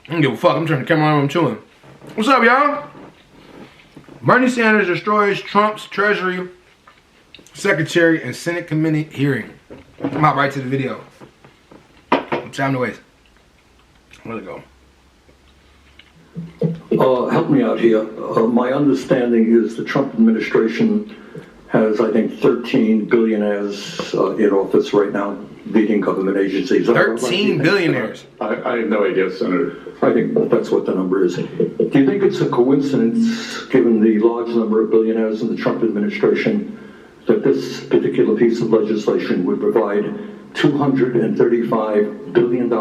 I don't give a fuck. I'm turning the camera on. I'm chewing. What's up, y'all? Bernie Sanders destroys Trump's Treasury Secretary and Senate committee hearing. I'm out right to the video. Time to waste. Where'd it go? Help me out here. My understanding is the Trump administration has, I think, 13 billionaires in office right now, leading government agencies. 13 billionaires? I have no idea, Senator. I think that's what the number is. Do you think it's a coincidence, given the large number of billionaires in the Trump administration, that this particular piece of legislation would provide $235 billion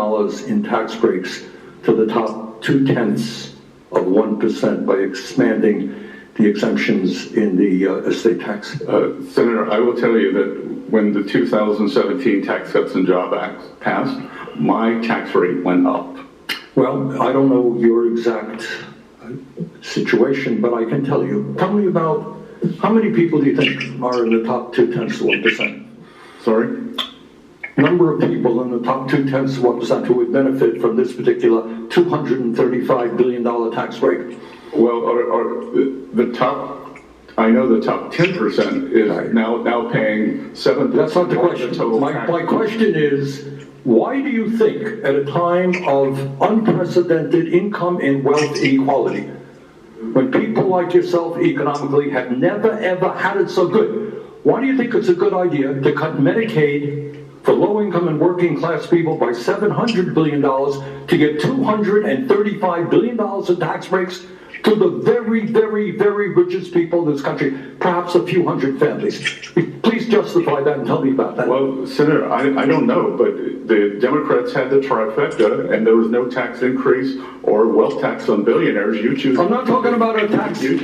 in tax breaks to the top 0.2% by expanding the exemptions in the estate tax? Senator, I will tell you that when the 2017 Tax Cuts and Jobs Act passed, my tax rate went up. Well, I don't know your exact situation, but I can tell you. Tell me about how many people do you think are in the top 0.2%? Sorry? Number of people in the top 0.2% who would benefit from this particular $235 billion tax break. Well, the top, I know the top 10% is now paying 7%. That's not the question. My question is, why do you think at a time of unprecedented income and wealth inequality, when people like yourself economically have never ever had it so good, why do you think it's a good idea to cut Medicaid for low-income and working-class people by $700 billion to get $235 billion in tax breaks to the very, very, very richest people in this country, perhaps a few hundred families? Please justify that and tell me about that. Well, Senator, I don't know, but the Democrats had the trifecta, and there was no tax increase or wealth tax on billionaires. You choose. I'm not talking about a tax. You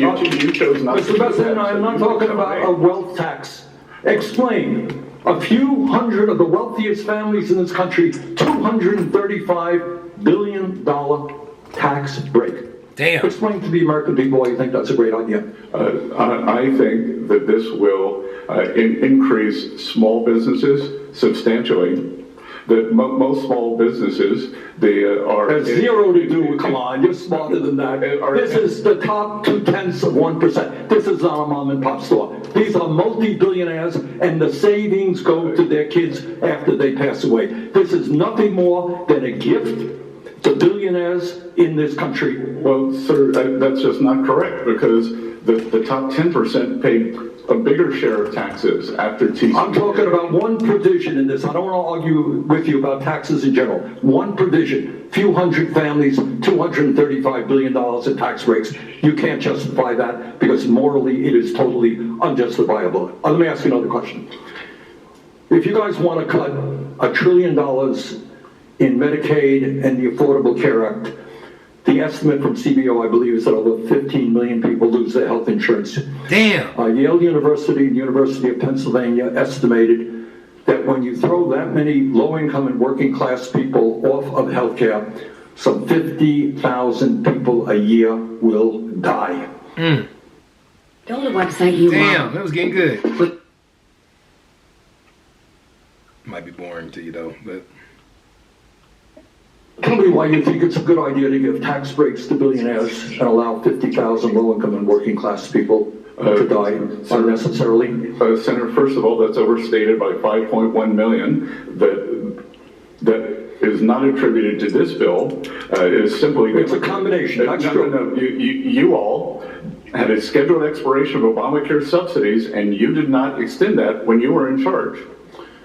chose not Mr. President, I'm not talking about a wealth tax. Explain. A few hundred of the wealthiest families in this country, $235 billion tax break. Damn. Explain to the American people why you think that's a great idea. I think that this will increase small businesses substantially. That most small businesses, they are... Has zero to do with, come on, you're smarter than that. This is the top 0.2%. This is not a mom and pop store. These are multi-billionaires, and the savings go to their kids after they pass away. This is nothing more than a gift to billionaires in this country. Well, sir, that's just not correct, because the top 10% pay a bigger share of taxes after TC. I'm talking about one provision in this. I don't want to argue with you about taxes in general. One provision, few hundred families, $235 billion in tax breaks. You can't justify that because morally it is totally unjustifiable. Let me ask you another question. If you guys want to cut $1 trillion in Medicaid and the Affordable Care Act, the estimate from CBO, I believe, is that over 15 million people lose their health insurance. Damn. Yale University and the University of Pennsylvania estimated that when you throw that many low-income and working-class people off of health care, some 50,000 people a year will die. Go to the website you Damn, want. that was getting good. Might be boring to you, though, but... Tell me why you think it's a good idea to give tax breaks to billionaires and allow 50,000 low-income and working-class people to die unnecessarily. Senator, first of all, that's overstated by 5.1 million. That is not attributed to this bill. It is simply... It's a combination. That's true. No. You all had a scheduled expiration of Obamacare subsidies, and you did not extend that when you were in charge.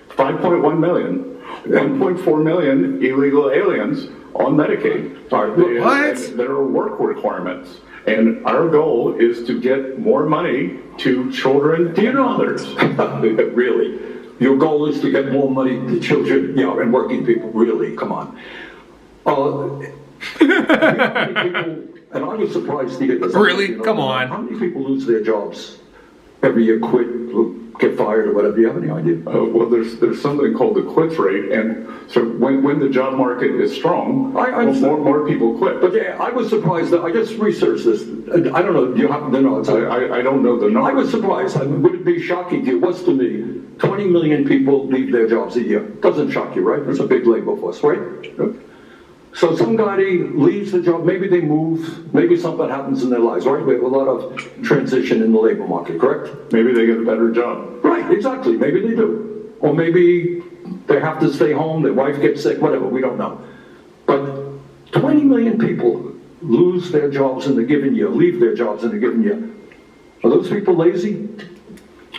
5.1 million. 1.4 million illegal aliens on Medicaid. What? There are work requirements. And our goal is to get more money to children and others. Really? Your goal is to get more money to children, and working people? Really? Come on. And I was surprised to hear this. Really? Come on. How many people lose their jobs every year, quit, get fired or whatever? Do you have any idea? Well, there's something called the quits rate, and so when the job market is strong, more people quit. But yeah, I was surprised that I just researched this. I don't know. Do you happen to know? I don't know the number. I was surprised. I mean, would it be shocking to you? What's to me? 20 million people leave their jobs a year. Doesn't shock you, right? That's a big labor force, right? So somebody leaves the job, maybe they move, maybe something happens in their lives, right? We have a lot of transition in the labor market, correct? Maybe they get a better job. Right, exactly, maybe they do. Or maybe they have to stay home, their wife gets sick, whatever, we don't know. But 20 million people lose their jobs in the given year, leave their jobs in the given year. Are those people lazy?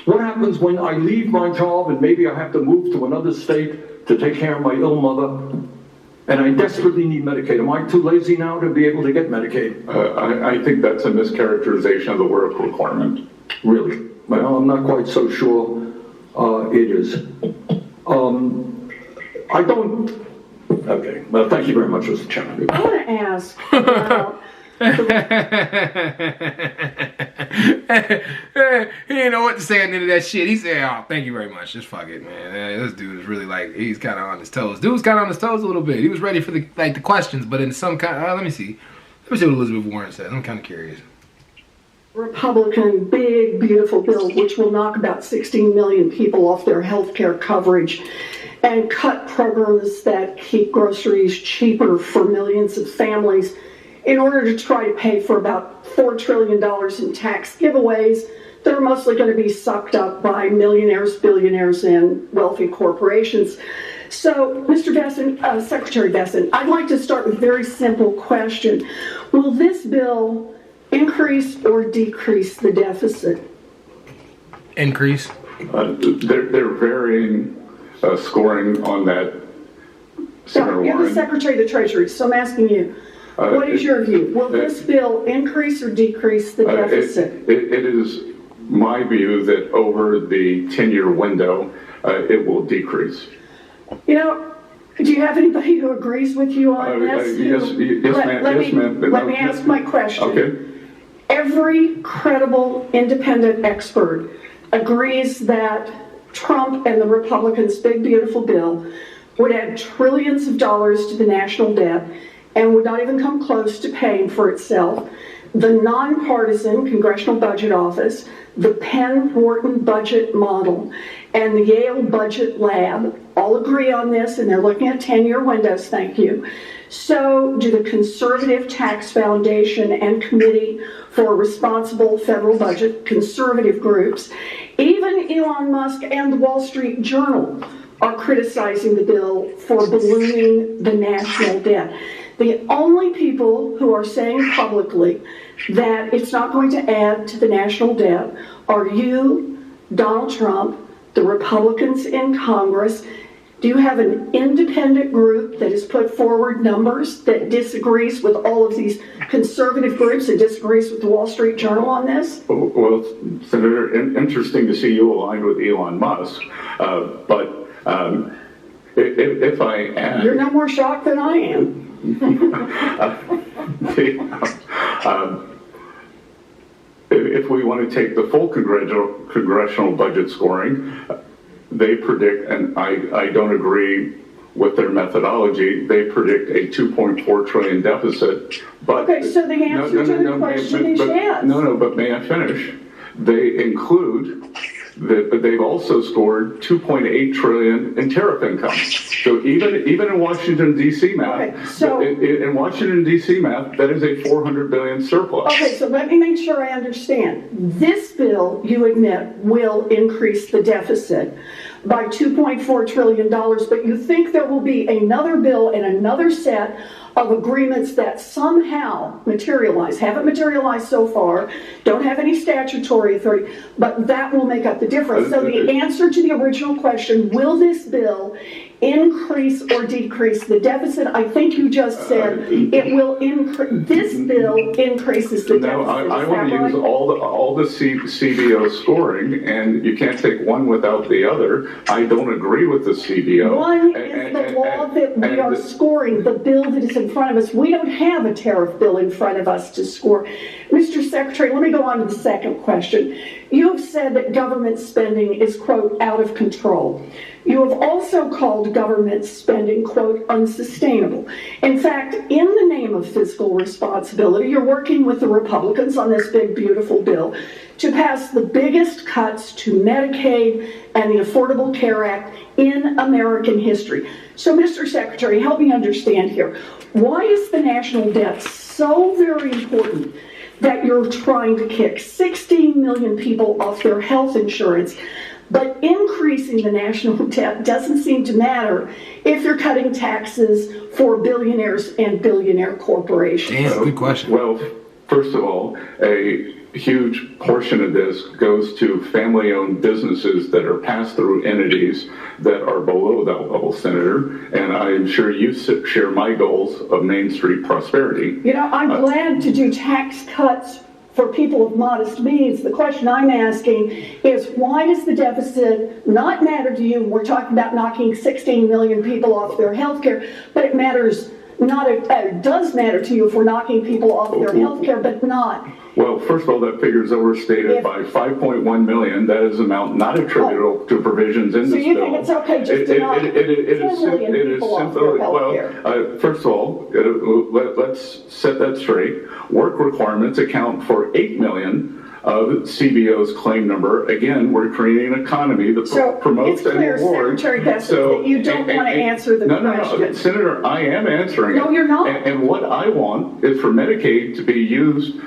What happens when I leave my job and maybe I have to move to another state to take care of my ill mother and I desperately need Medicaid? Am I too lazy now to be able to get Medicaid? I think that's a mischaracterization of the work requirement. Really? Well, I'm not quite so sure it is. I don't... Okay, well, thank you very much, Mr. Chairman. I want to ask about He didn't know what to say at the end of that shit. He said, "Oh, thank you very much. Just fuck it, man. This dude is really like, he's kind of on his toes. Dude's kind of on his toes a little bit. He was ready for the questions, but in some kind. Let me see what Elizabeth Warren said. I'm kind of curious. Republican big, beautiful bill, which will knock about 16 million people off their health care coverage and cut programs that keep groceries cheaper for millions of families in order to try to pay for about $4 trillion in tax giveaways that are mostly going to be sucked up by millionaires, billionaires, and wealthy corporations. So, Mr. Vesson, Secretary Vesson, I'd like to start with a very simple question. Will this bill increase or decrease the deficit? Increase. They're varying scoring on that. So, you're the Secretary of the Treasury, so I'm asking you, what is your view? Will this bill increase or decrease the deficit? It is my view that over the 10-year window, it will decrease. You know, do you have anybody who agrees with you on this? Yes, ma'am. Let me ask my question. Okay. Every credible independent expert agrees that Trump and the Republicans' big, beautiful bill would add trillions of dollars to the national debt and would not even come close to paying for itself. The nonpartisan Congressional Budget Office, the Penn-Wharton budget model, and the Yale Budget Lab all agree on this, and they're looking at 10-year windows, thank you. So do the Conservative Tax Foundation and Committee for Responsible Federal Budget, conservative groups. Even Elon Musk and the Wall Street Journal are criticizing the bill for ballooning the national debt. The only people who are saying publicly that it's not going to add to the national debt are you, Donald Trump, the Republicans in Congress. Do you have an independent group that has put forward numbers that disagrees with all of these conservative groups and disagrees with the Wall Street Journal on this? Well, Senator, interesting to see you aligned with Elon Musk, but if I add... You're no more shocked than I am. If we want to take the full congressional budget scoring, they predict, and I don't agree with their methodology, they predict a $2.4 trillion deficit. But okay, so the answer to the question is yes. No, but may I finish? They include that they've also scored $2.8 trillion in tariff income. So even in Washington D.C. math, okay, so in Washington D.C. math, that is a $400 billion surplus. Okay, so let me make sure I understand. This bill, you admit, will increase the deficit by $2.4 trillion, but you think there will be another bill and another set of agreements that somehow materialize, haven't materialized so far, don't have any statutory authority, but that will make up the difference. So the answer to the original question, will this bill increase or decrease the deficit? I think you just said it will increase. This bill increases the deficit. No, I want to use all the CBO scoring, and you can't take one without the other. I don't agree with the CBO. One is the law that we are scoring, the bill that is in front of us. We don't have a tariff bill in front of us to score. Mr. Secretary, let me go on to the second question. You have said that government spending is, quote, out of control. You have also called government spending, quote, unsustainable. In fact, in the name of fiscal responsibility. You're working with the Republicans on this big, beautiful bill to pass the biggest cuts to Medicaid and the Affordable Care Act in American history. So, Mr. Secretary, help me understand here. Why is the national debt so very important that you're trying to kick 16 million people off their health insurance, but increasing the national debt doesn't seem to matter if you're cutting taxes for billionaires and billionaire corporations? Damn, good question. Well, first of all, a huge portion of this goes to family-owned businesses that are pass-through entities that are below that level, Senator. And I'm sure you share my goals of Main Street prosperity. You know, I'm glad to do tax cuts for people of modest means. The question I'm asking is, why does the deficit not matter to you? We're talking about knocking 16 million people off their health care, but it matters not. It does matter to you if we're knocking people off their health care, but not. Well, first of all, that figure is overstated by 5.1 million. That is amount not attributable to provisions in this bill. So you think it's okay just to knock 10 million people off their health care? First of all, let's set that straight. Work requirements account for 8 million of CBO's claim number. Again, we're creating an economy that promotes and rewards. Secretary Bessel, that you don't want to answer the question. No, Senator, I am answering it. No, you're not. And what I want is for Medicaid to be used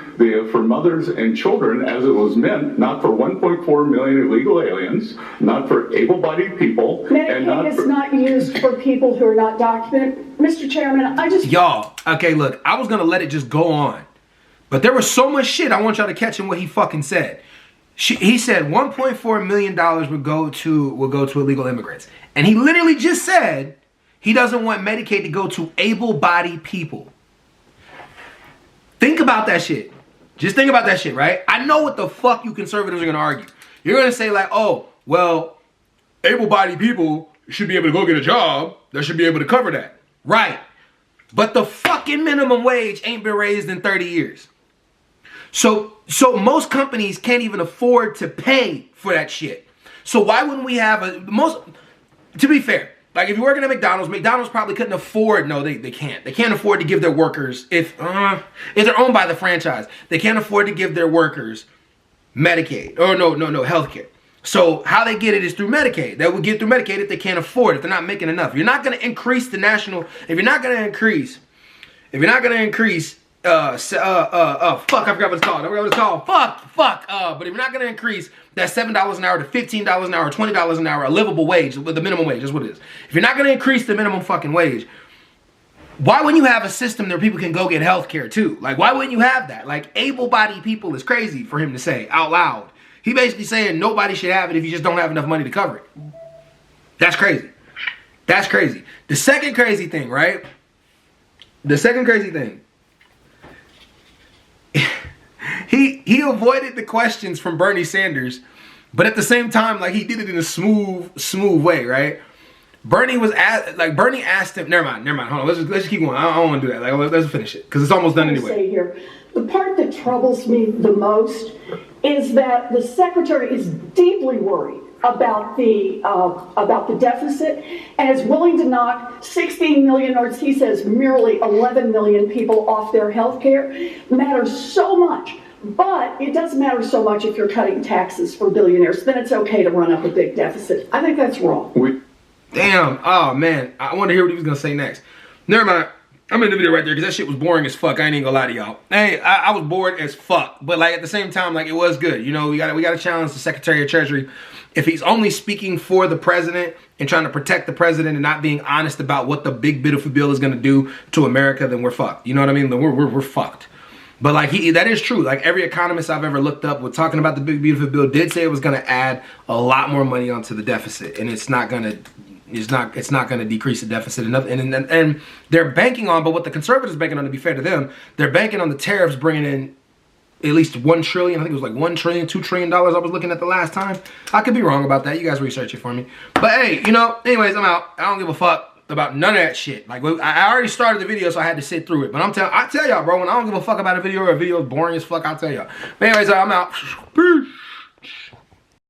for mothers and children as it was meant, not for 1.4 million illegal aliens, not for able-bodied people. Medicaid is not used for people who are not documented. Mr. Chairman, I just... Y'all, okay, look, I was going to let it just go on. But there was so much shit I want y'all to catch in what he fucking said. He said $1.4 million will go to illegal immigrants. And he literally just said he doesn't want Medicaid to go to able-bodied people. Think about that shit. Just think about that shit, right? I know what the fuck you conservatives are going to argue. You're going to say like, oh, well, able-bodied people should be able to go get a job. They should be able to cover that. Right. But the fucking minimum wage ain't been raised in 30 years. So most companies can't even afford to pay for that shit. So why wouldn't we have to be fair, like if you're working at McDonald's probably couldn't afford, no, they can't. They can't afford to give their workers, if they're owned by the franchise, they can't afford to give their workers Medicaid, or no, healthcare. So how they get it is through Medicaid. They would get through Medicaid if they can't afford it, if they're not making enough. You're not going to increase the national, if you're not going to increase, fuck, I forgot what it's called. But if you're not going to increase that $7 an hour to $15 an hour, $20 an hour, a livable wage, with the minimum wage, is what it is. If you're not going to increase the minimum fucking wage, why wouldn't you have a system where people can go get health care too? Like, why wouldn't you have that? Like, able-bodied people is crazy for him to say out loud. He basically saying nobody should have it if you just don't have enough money to cover it. That's crazy. That's crazy. The second crazy thing, right? He avoided the questions from Bernie Sanders, but at the same time, like, he did it in a smooth way, right? Bernie asked him. Never mind. Hold on. Let's just keep going. I don't want to do that. Like, let's finish it because it's almost done anyway. Say here, the part that troubles me the most is that the secretary is deeply worried about the deficit and is willing to knock 16 million, or as he says, merely 11 million people off their health care. Matters so much. But it doesn't matter so much if you're cutting taxes for billionaires. Then it's okay to run up a big deficit. I think that's wrong. Damn. Oh, man. I want to hear what he was going to say next. Never mind. I'm in the video right there because that shit was boring as fuck. I ain't even gonna lie to y'all. Hey, I was bored as fuck. But like at the same time, like it was good. You know, we gotta challenge the Secretary of Treasury. If he's only speaking for the president and trying to protect the president and not being honest about what the big beautiful bill is gonna do to America, then we're fucked. You know what I mean? Then we're fucked. But like that is true. Like every economist I've ever looked up with talking about the big beautiful bill did say it was gonna add a lot more money onto the deficit, and it's not gonna decrease the deficit enough. And they're banking on, but what the conservatives are banking on, to be fair to them, they're banking on the tariffs bringing in at least $1 trillion. I think it was like $1 trillion, $2 trillion I was looking at the last time. I could be wrong about that. You guys research it for me. But hey, you know, anyways, I'm out. I don't give a fuck about none of that shit. Like, I already started the video, so I had to sit through it. But I tell y'all, bro, when I don't give a fuck about a video or a video is boring as fuck, I'll tell y'all. But anyways, I'm out. Peace.